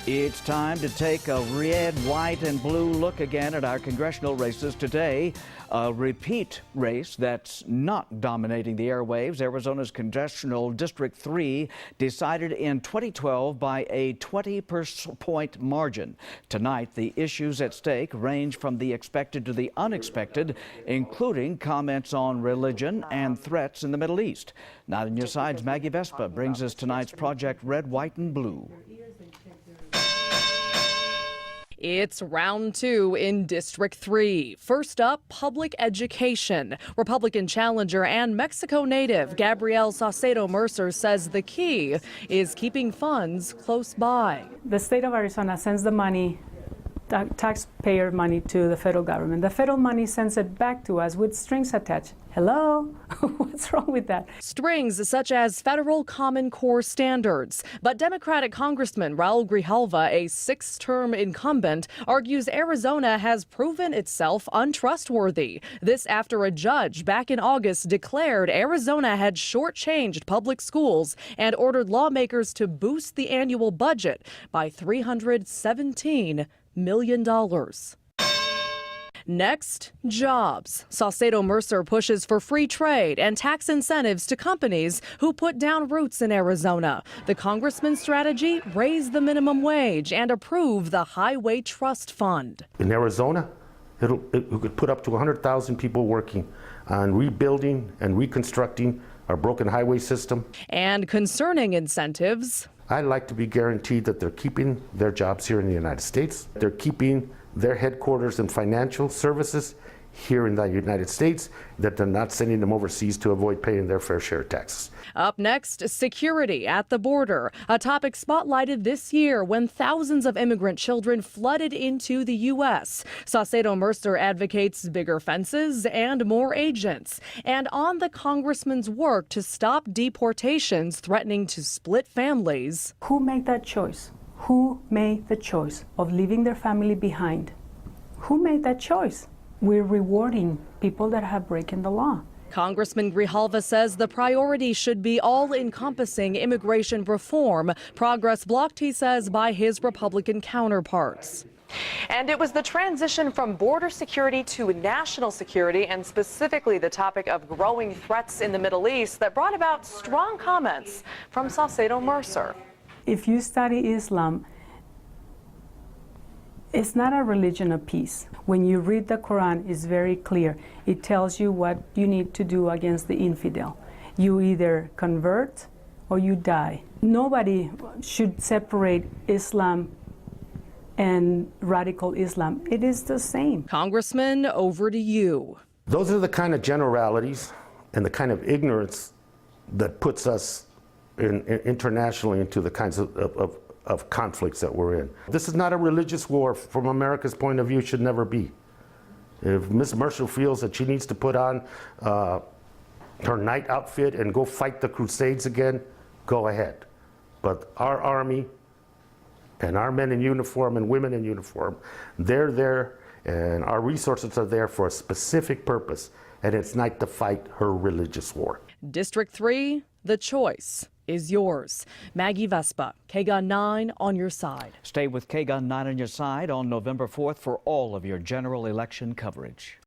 It's time to take a red, white, and blue look again at our congressional races today. A repeat race that's not dominating the airwaves. Arizona's Congressional District 3 decided in 2012 by a 20-point margin. Tonight, the issues at stake range from the expected to the unexpected, including comments on religion and threats in the Middle East. Not on Your Side's Maggie Vespa brings us tonight's Project Red, White, and Blue. It's round 2 in District 3. First up, public education. Republican challenger and Mexico native Gabrielle Saucedo Mercer says the key is keeping funds close by. The state of Arizona sends the money, taxpayer money, to the federal government. The federal money sends it back to us with strings attached. Hello? What's wrong with that? Strings such as federal Common Core standards. But Democratic Congressman Raul Grijalva, a 6th-term incumbent, argues Arizona has proven itself untrustworthy. This after a judge back in August declared Arizona had shortchanged public schools and ordered lawmakers to boost the annual budget by $317 million. Next, jobs. Saucedo Mercer pushes for free trade and tax incentives to companies who put down roots in Arizona. The congressman's strategy: raise the minimum wage and approve the Highway Trust Fund. In Arizona, it could put up to 100,000 people working on rebuilding and reconstructing our broken highway system. And concerning incentives, I'd like to be guaranteed that they're keeping their jobs here in the United States. They're keeping their headquarters and financial services here in the United States, that they're not sending them overseas to avoid paying their fair share of taxes. Up next, security at the border, a topic spotlighted this year when thousands of immigrant children flooded into the U.S. Saucedo Mercer advocates bigger fences and more agents, and on the congressman's work to stop deportations threatening to split families. Who made that choice? Who made the choice of leaving their family behind? Who made that choice? We're rewarding people that have broken the law. Congressman Grijalva says the priority should be all-encompassing immigration reform, progress blocked, he says, by his Republican counterparts. And it was the transition from border security to national security, and specifically the topic of growing threats in the Middle East, that brought about strong comments from Saucedo Mercer. If you study Islam, it's not a religion of peace. When you read the Quran, it's very clear. It tells you what you need to do against the infidel. You either convert or you die. Nobody should separate Islam and radical Islam. It is the same. Congressman, over to you. Those are the kind of generalities and the kind of ignorance that puts us internationally into the kinds of conflicts that we're in. This is not a religious war. From America's point of view, should never be. If Ms. Mercer feels that she needs to put on her night outfit and go fight the Crusades again, go ahead. But our Army and our men in uniform and women in uniform, they're there, and our resources are there for a specific purpose, and it's not to fight her religious war. District 3, the choice is yours. Maggie Vespa, KGUN-9 on your side. Stay with KGUN-9 on your side on November 4th for all of your general election coverage.